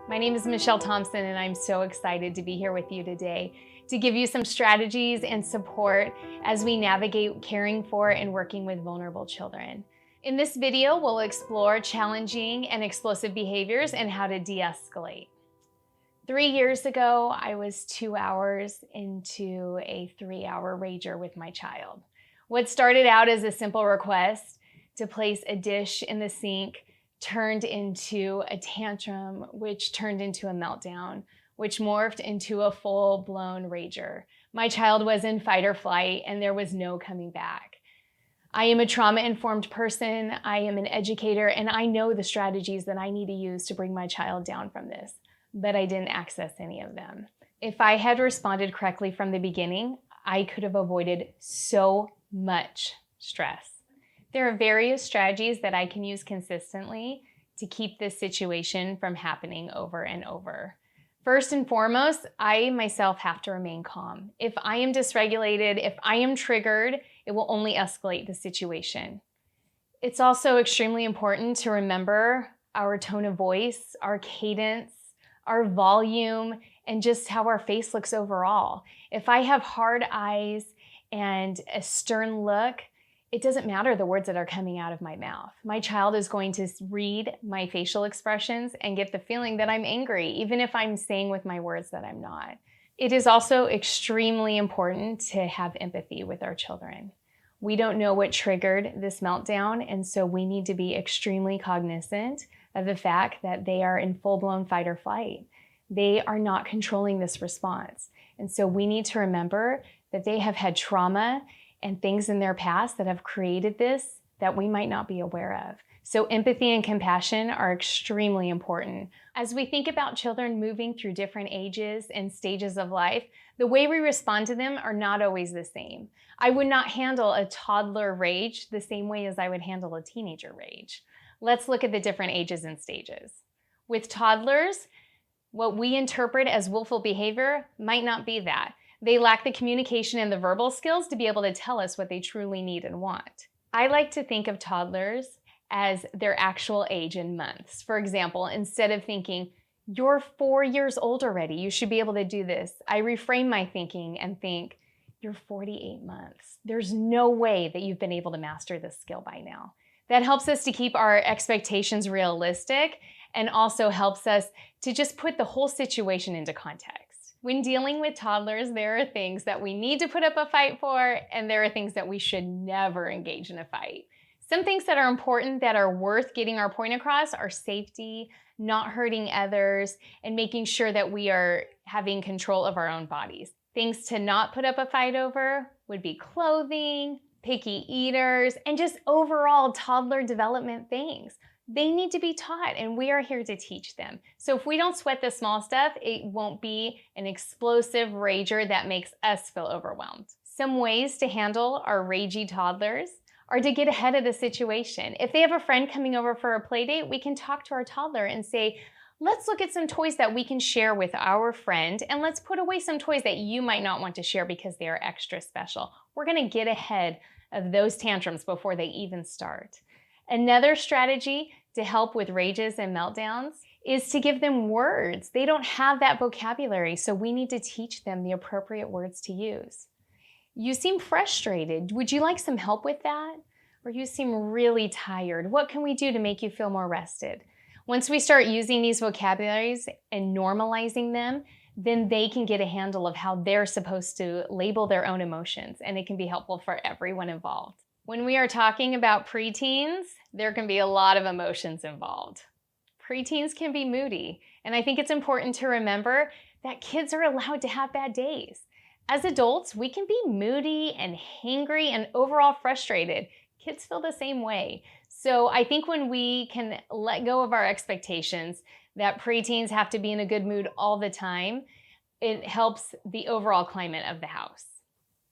My name is Michelle Thompson, and I'm so excited to be here with you today to give you some strategies and support as we navigate caring for and working with vulnerable children. In this video, we'll explore challenging and explosive behaviors and how to de-escalate. 3 years ago, I was 2 hours into a 3-hour rager with my child. What started out as a simple request to place a dish in the sink turned into a tantrum, which turned into a meltdown, which morphed into a full-blown rager. My child was in fight or flight, and there was no coming back. I am a trauma-informed person, I am an educator, and I know the strategies that I need to use to bring my child down from this, but I didn't access any of them. If I had responded correctly from the beginning, I could have avoided so much stress. There are various strategies that I can use consistently to keep this situation from happening over and over. First and foremost, I myself have to remain calm. If I am dysregulated, if I am triggered, it will only escalate the situation. It's also extremely important to remember our tone of voice, our cadence, our volume, and just how our face looks overall. If I have hard eyes and a stern look, it doesn't matter the words that are coming out of my mouth. My child is going to read my facial expressions and get the feeling that I'm angry, even if I'm saying with my words that I'm not. It is also extremely important to have empathy with our children. We don't know what triggered this meltdown, and so we need to be extremely cognizant of the fact that they are in full-blown fight or flight. They are not controlling this response. And so we need to remember that they have had trauma and things in their past that have created this that we might not be aware of. So empathy and compassion are extremely important. As we think about children moving through different ages and stages of life, the way we respond to them are not always the same. I would not handle a toddler rage the same way as I would handle a teenager rage. Let's look at the different ages and stages. With toddlers, what we interpret as willful behavior might not be that. They lack the communication and the verbal skills to be able to tell us what they truly need and want. I like to think of toddlers as their actual age in months. For example, instead of thinking, you're 4 years old already, you should be able to do this, I reframe my thinking and think, you're 48 months. There's no way that you've been able to master this skill by now. That helps us to keep our expectations realistic and also helps us to just put the whole situation into context. When dealing with toddlers, there are things that we need to put up a fight for, and there are things that we should never engage in a fight. Some things that are important that are worth getting our point across are safety, not hurting others, and making sure that we are having control of our own bodies. Things to not put up a fight over would be clothing, picky eaters, and just overall toddler development things. They need to be taught, and we are here to teach them. So if we don't sweat the small stuff, it won't be an explosive rager that makes us feel overwhelmed. Some ways to handle our ragey toddlers are to get ahead of the situation. If they have a friend coming over for a play date, we can talk to our toddler and say, let's look at some toys that we can share with our friend, and let's put away some toys that you might not want to share because they are extra special. We're gonna get ahead of those tantrums before they even start. Another strategy to help with rages and meltdowns is to give them words. They don't have that vocabulary, so we need to teach them the appropriate words to use. You seem frustrated. Would you like some help with that? Or you seem really tired. What can we do to make you feel more rested? Once we start using these vocabularies and normalizing them, then they can get a handle of how they're supposed to label their own emotions, and it can be helpful for everyone involved. When we are talking about preteens, there can be a lot of emotions involved. Preteens can be moody, and I think it's important to remember that kids are allowed to have bad days. As adults, we can be moody and hangry and overall frustrated. Kids feel the same way. So I think when we can let go of our expectations that preteens have to be in a good mood all the time, it helps the overall climate of the house.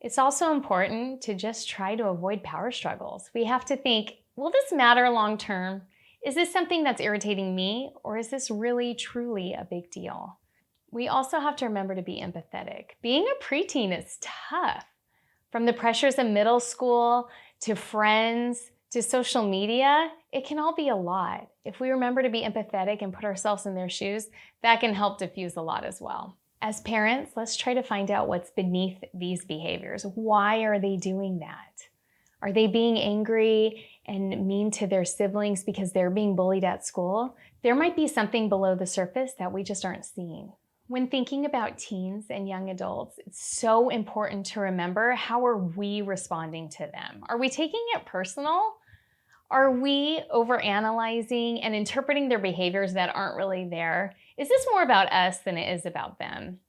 It's also important to just try to avoid power struggles. We have to think, will this matter long term? Is this something that's irritating me, or is this really, truly a big deal? We also have to remember to be empathetic. Being a preteen is tough. From the pressures of middle school, to friends, to social media, it can all be a lot. If we remember to be empathetic and put ourselves in their shoes, that can help diffuse a lot as well. As parents, let's try to find out what's beneath these behaviors. Why are they doing that? Are they being angry and mean to their siblings because they're being bullied at school? There might be something below the surface that we just aren't seeing. When thinking about teens and young adults, it's so important to remember, how are we responding to them? Are we taking it personal? Are we overanalyzing and interpreting their behaviors that aren't really there? Is this more about us than it is about them?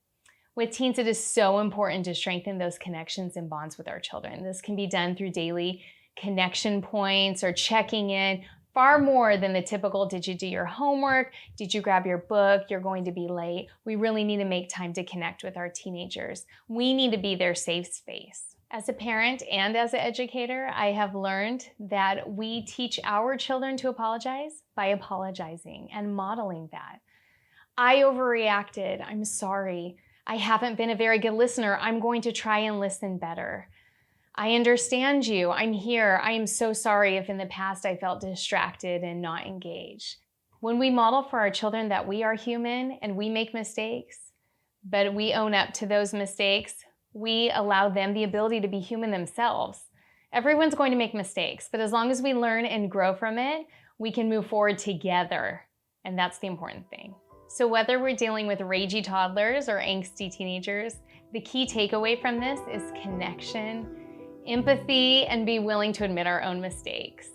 With teens, it is so important to strengthen those connections and bonds with our children. This can be done through daily connection points or checking in, far more than the typical, did you do your homework? Did you grab your book? You're going to be late. We really need to make time to connect with our teenagers. We need to be their safe space. As a parent and as an educator, I have learned that we teach our children to apologize by apologizing and modeling that. I overreacted. I'm sorry. I haven't been a very good listener. I'm going to try and listen better. I understand you. I'm here. I am so sorry if in the past I felt distracted and not engaged. When we model for our children that we are human and we make mistakes, but we own up to those mistakes, we allow them the ability to be human themselves. Everyone's going to make mistakes, but as long as we learn and grow from it, we can move forward together. And that's the important thing. So whether we're dealing with ragey toddlers or angsty teenagers, the key takeaway from this is connection, empathy, and be willing to admit our own mistakes.